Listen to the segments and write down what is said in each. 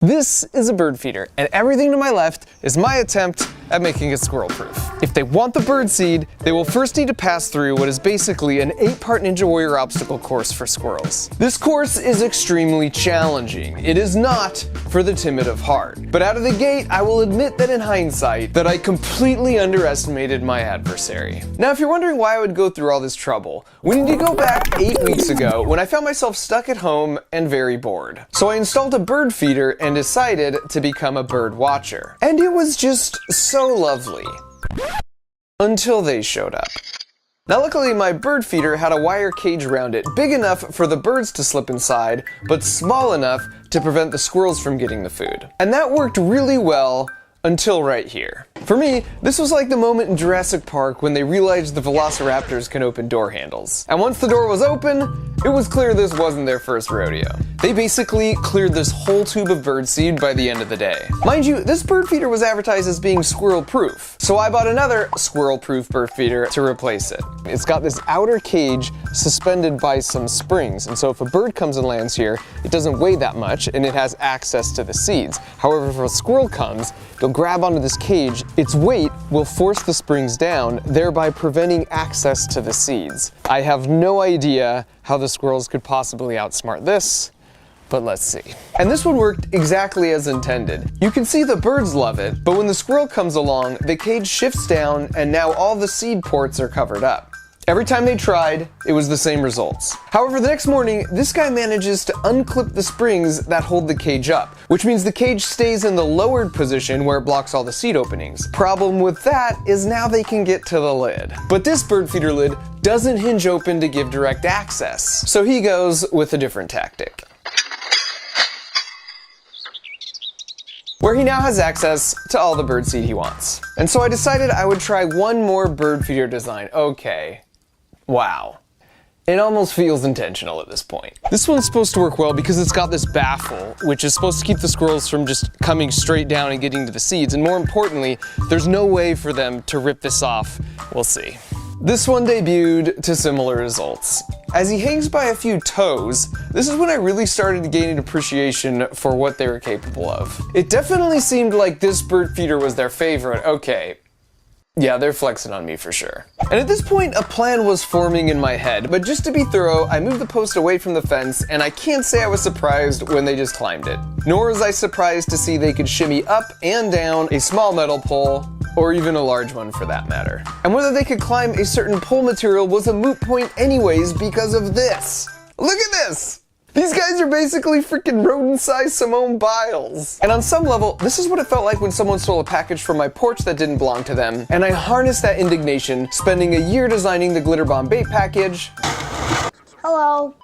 This is a bird feeder, and everything to my left is my attempt at making it squirrel-proof. If they want the bird seed, they will first need to pass through what is basically an 8-part Ninja Warrior obstacle course for squirrels. This course is extremely challenging. It is not for the timid of heart. But out of the gate, I will admit that in hindsight, that I completely underestimated my adversary. Now, if you're wondering why I would go through all this trouble, we need to go back 8 weeks ago when I found myself stuck at home and very bored. So I installed a bird feeder and decided to become a bird watcher. And it was just so lovely. Until they showed up. Now luckily my bird feeder had a wire cage around it, big enough for the birds to slip inside, but small enough to prevent the squirrels from getting the food. And that worked really well until right here. For me, this was like the moment in Jurassic Park when they realized the velociraptors can open door handles. And once the door was open, it was clear this wasn't their first rodeo. They basically cleared this whole tube of birdseed by the end of the day. Mind you, this bird feeder was advertised as being squirrel-proof, so I bought another squirrel-proof bird feeder to replace it. It's got this outer cage suspended by some springs, and so if a bird comes and lands here, it doesn't weigh that much and it has access to the seeds. However, if a squirrel comes, they'll grab onto this cage. Its weight will force the springs down, thereby preventing access to the seeds. I have no idea how the squirrels could possibly outsmart this, but let's see. And this one worked exactly as intended. You can see the birds love it, but when the squirrel comes along, the cage shifts down and now all the seed ports are covered up. Every time they tried, it was the same results. However, the next morning, this guy manages to unclip the springs that hold the cage up, which means the cage stays in the lowered position where it blocks all the seed openings. Problem with that is now they can get to the lid. But this bird feeder lid doesn't hinge open to give direct access, so he goes with a different tactic, where he now has access to all the birdseed he wants. And so I decided I would try one more bird feeder design. Okay. Wow. It almost feels intentional at this point. This one's supposed to work well because it's got this baffle, which is supposed to keep the squirrels from just coming straight down and getting to the seeds. And more importantly, there's no way for them to rip this off. We'll see. This one debuted to similar results. As he hangs by a few toes, this is when I really started to gain an appreciation for what they were capable of. It definitely seemed like this bird feeder was their favorite. Okay. Yeah, they're flexing on me for sure. And at this point, a plan was forming in my head, but just to be thorough, I moved the post away from the fence, and I can't say I was surprised when they just climbed it. Nor was I surprised to see they could shimmy up and down a small metal pole, or even a large one for that matter. And whether they could climb a certain pole material was a moot point anyways because of this. Look at this! These guys are basically freaking rodent-sized Simone Biles. And on some level, this is what it felt like when someone stole a package from my porch that didn't belong to them, and I harnessed that indignation, spending a year designing the glitter bomb bait package. Hello.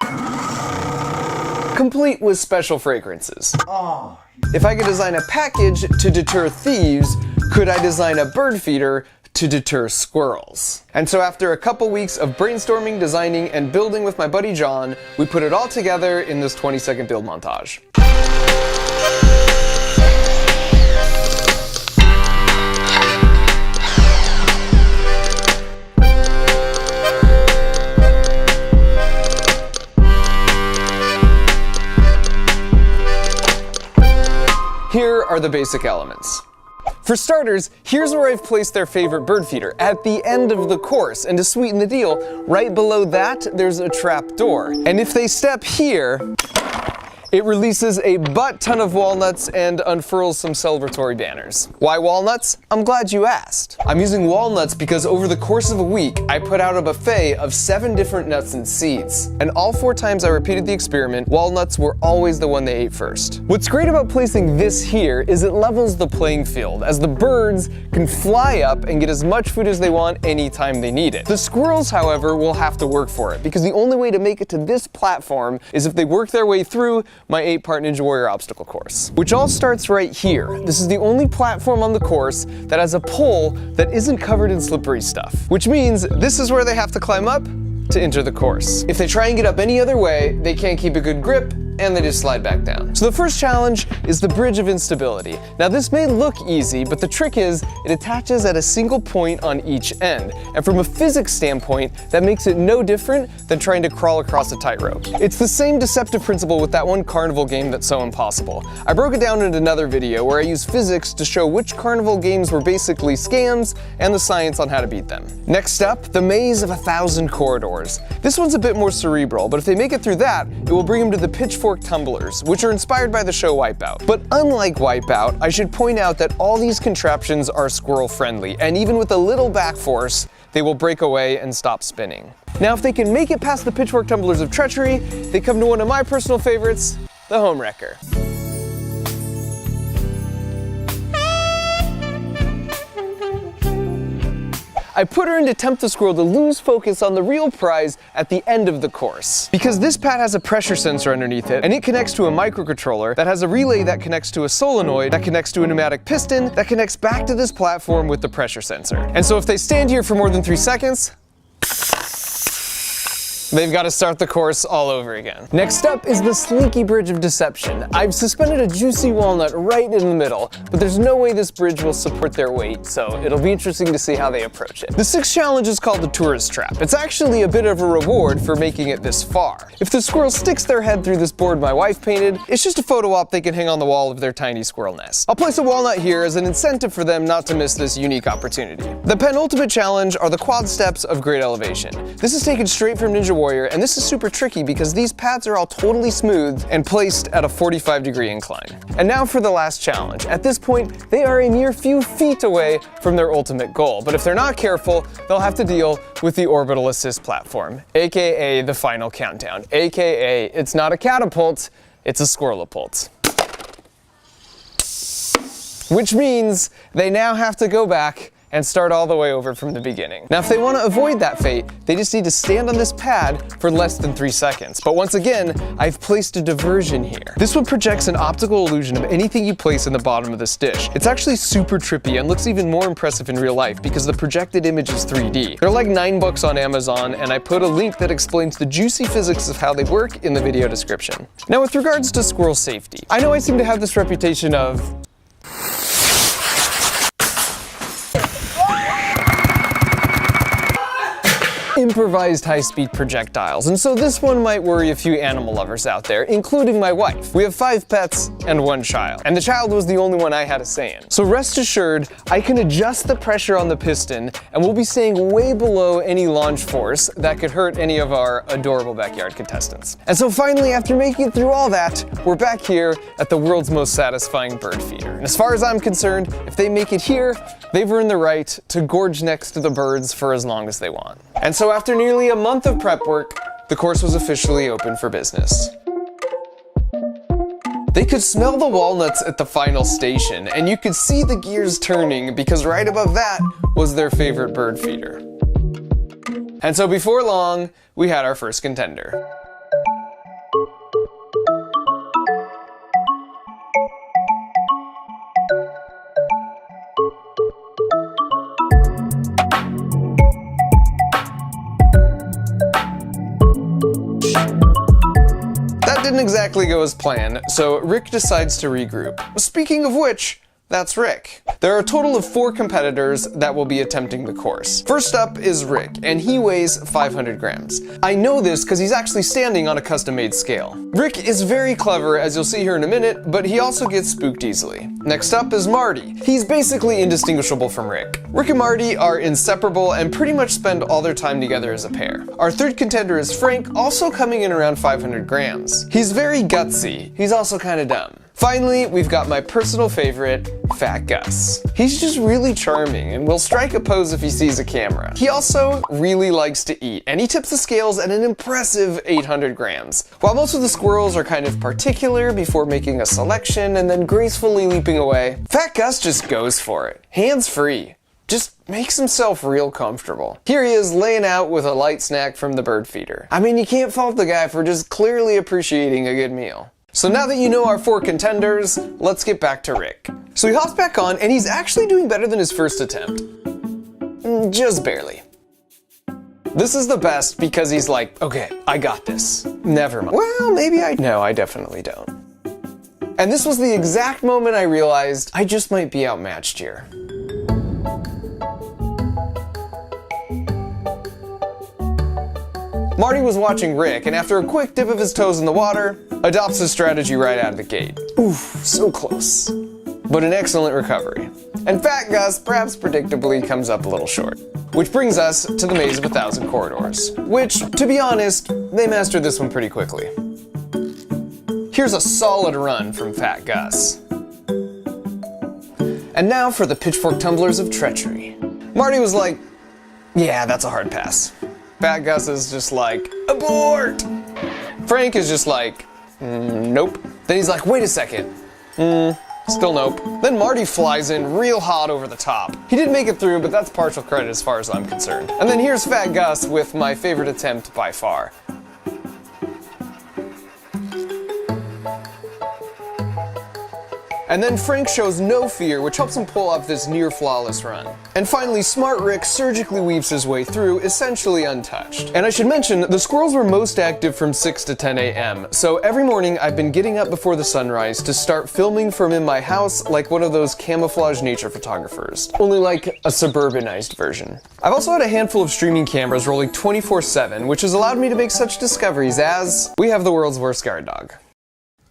Complete with special fragrances. Oh. If I could design a package to deter thieves, could I design a bird feeder to deter squirrels? And so after a couple weeks of brainstorming, designing, and building with my buddy John, we put it all together in this 20-second build montage. Here are the basic elements. For starters, here's where I've placed their favorite bird feeder, at the end of the course. And to sweeten the deal, right below that, there's a trap door. And if they step here, it releases a butt ton of walnuts and unfurls some celebratory banners. Why walnuts? I'm glad you asked. I'm using walnuts because over the course of a week, I put out a buffet of 7 different nuts and seeds. And all 4 times I repeated the experiment, walnuts were always the one they ate first. What's great about placing this here is it levels the playing field, as the birds can fly up and get as much food as they want anytime they need it. The squirrels, however, will have to work for it, because the only way to make it to this platform is if they work their way through my 8-part Ninja Warrior obstacle course, which all starts right here. This is the only platform on the course that has a pole that isn't covered in slippery stuff, which means this is where they have to climb up to enter the course. If they try and get up any other way, they can't keep a good grip and they just slide back down. So the first challenge is the bridge of instability. Now this may look easy, but the trick is it attaches at a single point on each end. And from a physics standpoint, that makes it no different than trying to crawl across a tightrope. It's the same deceptive principle with that one carnival game that's so impossible. I broke it down in another video where I used physics to show which carnival games were basically scams and the science on how to beat them. Next up, the maze of 1,000 corridors. This one's a bit more cerebral, but if they make it through that, it will bring them to the pitchfork tumblers, which are inspired by the show Wipeout. But unlike Wipeout, I should point out that all these contraptions are squirrel friendly, and even with a little back force, they will break away and stop spinning. Now, if they can make it past the pitchfork tumblers of treachery, they come to one of my personal favorites, the home wrecker. I put her in to tempt the squirrel to lose focus on the real prize at the end of the course. Because this pad has a pressure sensor underneath it, and it connects to a microcontroller that has a relay that connects to a solenoid that connects to a pneumatic piston that connects back to this platform with the pressure sensor. And so if they stand here for more than 3 seconds, they've got to start the course all over again. Next up is the slinky bridge of deception. I've suspended a juicy walnut right in the middle, but there's no way this bridge will support their weight, so it'll be interesting to see how they approach it. The sixth challenge is called the tourist trap. It's actually a bit of a reward for making it this far. If the squirrel sticks their head through this board my wife painted, it's just a photo op they can hang on the wall of their tiny squirrel nest. I'll place a walnut here as an incentive for them not to miss this unique opportunity. The penultimate challenge are the quad steps of great elevation. This is taken straight from Ninja Warrior, and this is super tricky because these pads are all totally smooth and placed at a 45-degree incline. And now for the last challenge. At this point, they are a mere few feet away from their ultimate goal, but if they're not careful, they'll have to deal with the orbital assist platform, aka the final countdown, aka it's not a catapult, it's a squirrelapult. Which means they now have to go back and start all the way over from the beginning. Now, if they want to avoid that fate, they just need to stand on this pad for less than 3 seconds. But once again, I've placed a diversion here. This one projects an optical illusion of anything you place in the bottom of this dish. It's actually super trippy and looks even more impressive in real life because the projected image is 3D. They're like $9 on Amazon, and I put a link that explains the juicy physics of how they work in the video description. Now, with regards to squirrel safety, I know I seem to have this reputation of improvised high-speed projectiles, and so this one might worry a few animal lovers out there, including my wife. We have 5 pets and 1 child, and the child was the only one I had a say in. So rest assured, I can adjust the pressure on the piston, and we'll be staying way below any launch force that could hurt any of our adorable backyard contestants. And so finally, after making it through all that, we're back here at the world's most satisfying bird feeder. And as far as I'm concerned, if they make it here, they've earned the right to gorge next to the birds for as long as they want. And so after nearly a month of prep work, the course was officially open for business. They could smell the walnuts at the final station, and you could see the gears turning because right above that was their favorite bird feeder. And so before long, we had our first contender. Didn't exactly go as planned, so Rick decides to regroup. Speaking of which, that's Rick. There are a total of 4 competitors that will be attempting the course. First up is Rick, and he weighs 500 grams. I know this because he's actually standing on a custom-made scale. Rick is very clever, as you'll see here in a minute, but he also gets spooked easily. Next up is Marty. He's basically indistinguishable from Rick. Rick and Marty are inseparable and pretty much spend all their time together as a pair. Our third contender is Frank, also coming in around 500 grams. He's very gutsy. He's also kind of dumb. Finally, we've got my personal favorite, Fat Gus. He's just really charming and will strike a pose if he sees a camera. He also really likes to eat, and he tips the scales at an impressive 800 grams. While most of the squirrels are kind of particular before making a selection and then gracefully leaping away, Fat Gus just goes for it, hands free. Just makes himself real comfortable. Here he is laying out with a light snack from the bird feeder. I mean, you can't fault the guy for just clearly appreciating a good meal. So now that you know our 4 contenders, let's get back to Rick. So he hops back on, and he's actually doing better than his first attempt. Just barely. This is the best because he's like, okay, I got this. Never mind. Well, maybe no, I definitely don't. And this was the exact moment I realized I just might be outmatched here. Marty was watching Rick, and after a quick dip of his toes in the water, adopts his strategy right out of the gate. Oof, so close. But an excellent recovery. And Fat Gus, perhaps predictably, comes up a little short. Which brings us to the Maze of 1,000 Corridors, which, to be honest, they mastered this one pretty quickly. Here's a solid run from Fat Gus. And now for the pitchfork tumblers of treachery. Marty was like, yeah, that's a hard pass. Fat Gus is just like, abort! Frank is just like, nope. Then he's like, wait a second. Still nope. Then Marty flies in real hot over the top. He did make it through, but that's partial credit as far as I'm concerned. And then here's Fat Gus with my favorite attempt by far. And then Frank shows no fear, which helps him pull off this near-flawless run. And finally, Smart Rick surgically weaves his way through, essentially untouched. And I should mention, the squirrels were most active from 6 to 10 a.m., so every morning I've been getting up before the sunrise to start filming from in my house like one of those camouflage nature photographers. Only like a suburbanized version. I've also had a handful of streaming cameras rolling 24/7, which has allowed me to make such discoveries as, we have the world's worst guard dog.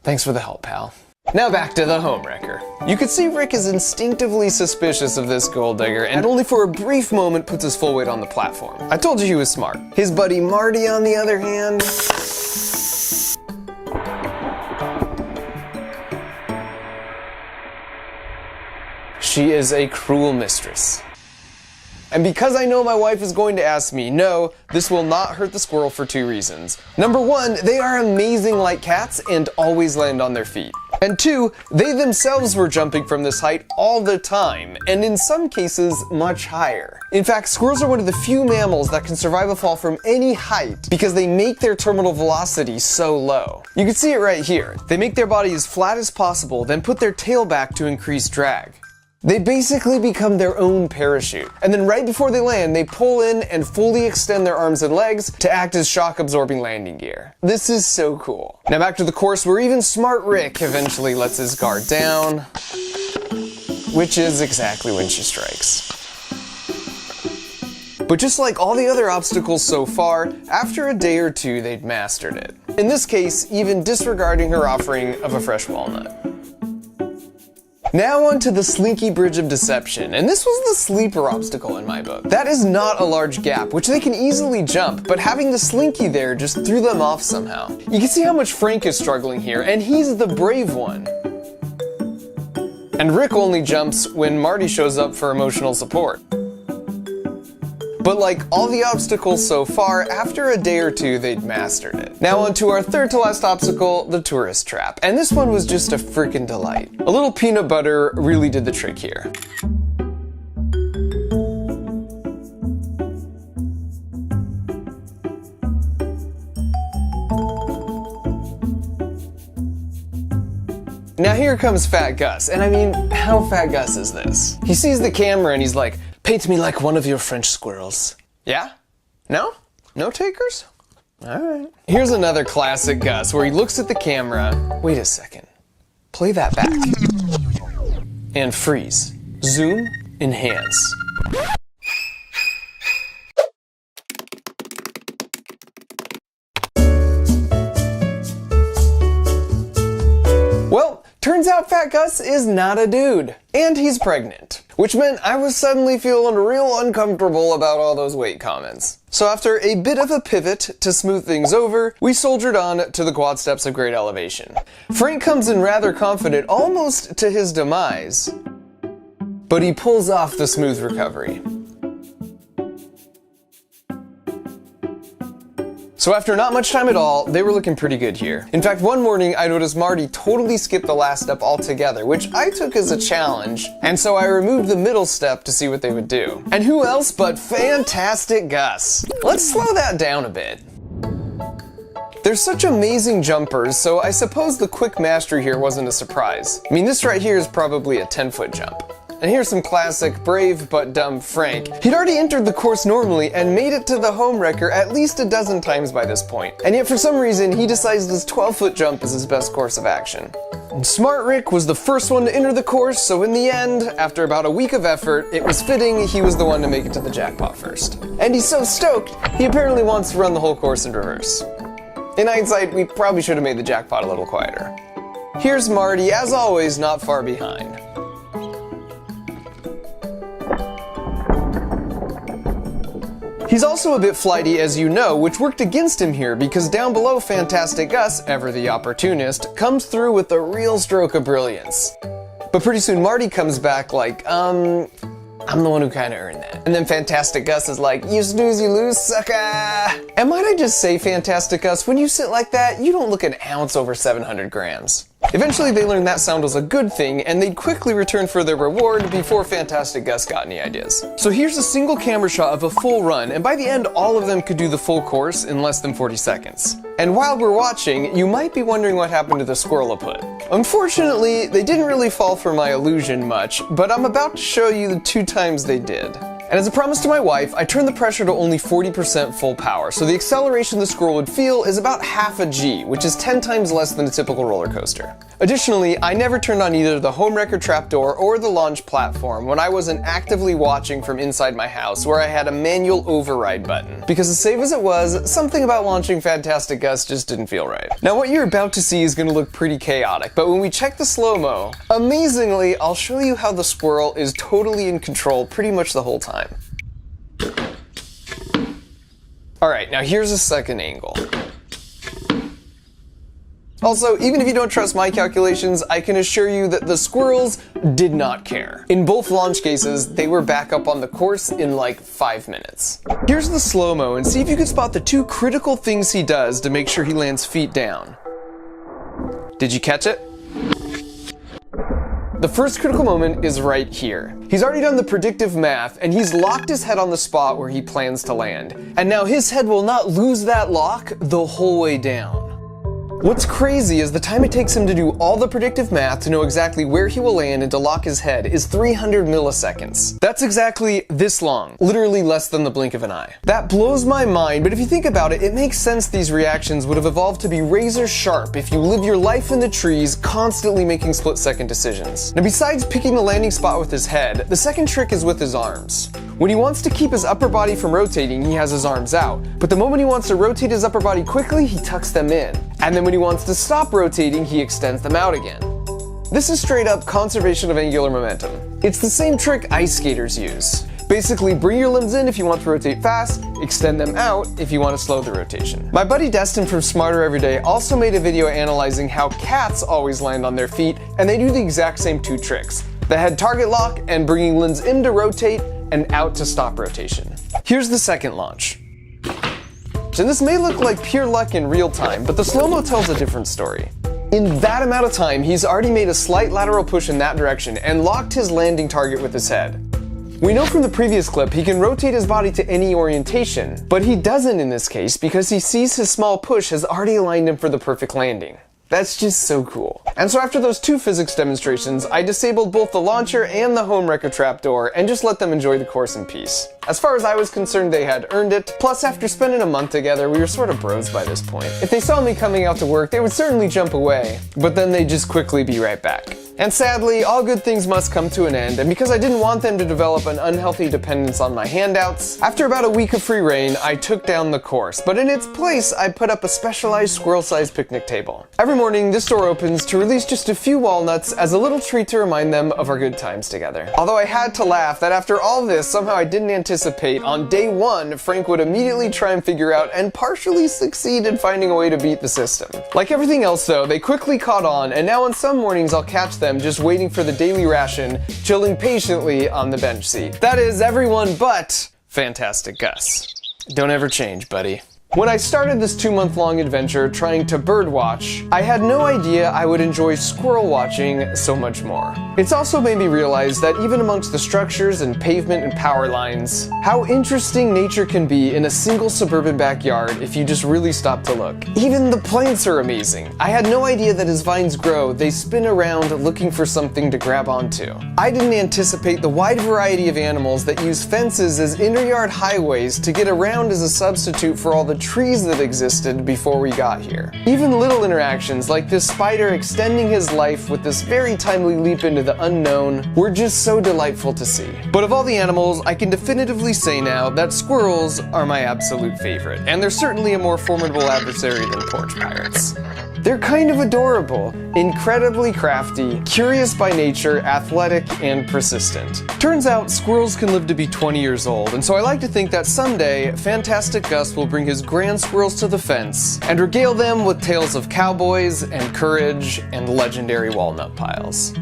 Thanks for the help, pal. Now back to the home wrecker. You can see Rick is instinctively suspicious of this gold digger and only for a brief moment puts his full weight on the platform. I told you he was smart. His buddy Marty, on the other hand... she is a cruel mistress. And because I know my wife is going to ask me, no, this will not hurt the squirrel for 2 reasons. Number 1, they are amazing like cats and always land on their feet. And 2, they themselves were jumping from this height all the time, and in some cases, much higher. In fact, squirrels are one of the few mammals that can survive a fall from any height because they make their terminal velocity so low. You can see it right here. They make their body as flat as possible, then put their tail back to increase drag. They basically become their own parachute. And then right before they land, they pull in and fully extend their arms and legs to act as shock-absorbing landing gear. This is so cool. Now back to the course where even Smart Rick eventually lets his guard down, which is exactly when she strikes. But just like all the other obstacles so far, after a day or 2, they'd mastered it. In this case, even disregarding her offering of a fresh walnut. Now onto the Slinky Bridge of Deception, and this was the sleeper obstacle in my book. That is not a large gap, which they can easily jump, but having the Slinky there just threw them off somehow. You can see how much Frank is struggling here, and he's the brave one. And Rick only jumps when Marty shows up for emotional support. But like all the obstacles so far, after a day or 2, they'd mastered it. Now onto our third to last obstacle, the tourist trap. And this one was just a freaking delight. A little peanut butter really did the trick here. Now here comes Fat Gus, and I mean, how Fat Gus is this? He sees the camera and he's like, paint me like one of your French squirrels. Yeah? No? No takers? Alright. Here's another classic Gus where he looks at the camera. Wait a second. Play that back. And freeze. Zoom. Enhance. Well, turns out Fat Gus is not a dude. And he's pregnant. Which meant I was suddenly feeling real uncomfortable about all those weight comments. So after a bit of a pivot to smooth things over, we soldiered on to the quad steps of great elevation. Frank comes in rather confident, almost to his demise. But he pulls off the smooth recovery. So after not much time at all, they were looking pretty good here. In fact, one morning I noticed Marty totally skipped the last step altogether, which I took as a challenge, and so I removed the middle step to see what they would do. And who else but fantastic Gus? Let's slow that down a bit. They're such amazing jumpers, so I suppose the quick mastery here wasn't a surprise. I mean, this right here is probably a 10-foot jump. And here's some classic brave but dumb Frank. He'd already entered the course normally and made it to the home wrecker at least a dozen times by this point. And yet for some reason, he decides this 12-foot jump is his best course of action. And Smart Rick was the first one to enter the course, so in the end, after about a week of effort, it was fitting he was the one to make it to the jackpot first. And he's so stoked, he apparently wants to run the whole course in reverse. In hindsight, we probably should have made the jackpot a little quieter. Here's Marty, as always, not far behind. He's also a bit flighty, as you know, which worked against him here because down below Fantastic Gus, ever the opportunist, comes through with a real stroke of brilliance. But pretty soon Marty comes back like, I'm the one who kinda earned that. And then Fantastic Gus is like, you snooze, you lose, sucker! And might I just say, Fantastic Gus, when you sit like that, you don't look an ounce over 700 grams. Eventually they learned that sound was a good thing, and they'd quickly return for their reward before Fantastic Gus got any ideas. So here's a single camera shot of a full run, and by the end all of them could do the full course in less than 40 seconds. And while we're watching, you might be wondering what happened to the squirrelaput. Unfortunately, they didn't really fall for my illusion much, but I'm about to show you the 2 times they did. And as a promise to my wife, I turned the pressure to only 40% full power, so the acceleration the squirrel would feel is about half a G, which is 10 times less than a typical roller coaster. Additionally, I never turned on either the home wrecker trapdoor or the launch platform when I wasn't actively watching from inside my house where I had a manual override button. Because as safe as it was, something about launching Fantastic Gus just didn't feel right. Now what you're about to see is going to look pretty chaotic, but when we check the slow-mo, amazingly, I'll show you how the squirrel is totally in control pretty much the whole time. Alright, now here's a second angle. Also, even if you don't trust my calculations, I can assure you that the squirrels did not care. In both launch cases, they were back up on the course in like 5 minutes. Here's the slow-mo and see if you can spot the 2 critical things he does to make sure he lands feet down. Did you catch it? The first critical moment is right here. He's already done the predictive math, and he's locked his head on the spot where he plans to land. And now his head will not lose that lock the whole way down. What's crazy is the time it takes him to do all the predictive math to know exactly where he will land and to lock his head is 300 milliseconds. That's exactly this long, literally less than the blink of an eye. That blows my mind, but if you think about it, it makes sense these reactions would have evolved to be razor sharp if you live your life in the trees, constantly making split-second decisions. Now besides picking the landing spot with his head, the second trick is with his arms. When he wants to keep his upper body from rotating, he has his arms out. But the moment he wants to rotate his upper body quickly, he tucks them in. And then when he wants to stop rotating, he extends them out again. This is straight up conservation of angular momentum. It's the same trick ice skaters use. Basically, bring your limbs in if you want to rotate fast, extend them out if you want to slow the rotation. My buddy Destin from Smarter Everyday also made a video analyzing how cats always land on their feet, and they do the exact same 2 tricks. The head target lock and bringing limbs in to rotate and out to stop rotation. Here's the second launch. And this may look like pure luck in real time, but the slow-mo tells a different story. In that amount of time, he's already made a slight lateral push in that direction and locked his landing target with his head. We know from the previous clip he can rotate his body to any orientation, but he doesn't in this case because he sees his small push has already aligned him for the perfect landing. That's just so cool. And so after those 2 physics demonstrations, I disabled both the launcher and the home wrecker trapdoor and just let them enjoy the course in peace. As far as I was concerned, they had earned it. Plus, after spending a month together, we were sort of bros by this point. If they saw me coming out to work, they would certainly jump away, but then they'd just quickly be right back. And sadly, all good things must come to an end, and because I didn't want them to develop an unhealthy dependence on my handouts, after about a week of free reign, I took down the course, but in its place, I put up a specialized squirrel-sized picnic table. Every morning, this door opens to release just a few walnuts as a little treat to remind them of our good times together. Although I had to laugh that after all this, somehow I didn't anticipate on day 1, Frank would immediately try and figure out and partially succeed in finding a way to beat the system. Like everything else though, they quickly caught on, and now on some mornings I'll catch them just waiting for the daily ration, chilling patiently on the bench seat. That is everyone but Fantastic Gus. Don't ever change, buddy. When I started this 2-month-long adventure trying to birdwatch, I had no idea I would enjoy squirrel watching so much more. It's also made me realize that even amongst the structures and pavement and power lines, how interesting nature can be in a single suburban backyard if you just really stop to look. Even the plants are amazing. I had no idea that as vines grow, they spin around looking for something to grab onto. I didn't anticipate the wide variety of animals that use fences as inter-yard highways to get around as a substitute for all the trees that existed before we got here. Even little interactions like this spider extending his life with this very timely leap into the unknown were just so delightful to see. But of all the animals, I can definitively say now that squirrels are my absolute favorite, and they're certainly a more formidable adversary than porch pirates. They're kind of adorable, incredibly crafty, curious by nature, athletic, and persistent. Turns out squirrels can live to be 20 years old, and so I like to think that someday Fantastic Gus will bring his grand squirrels to the fence and regale them with tales of cowboys and courage and legendary walnut piles.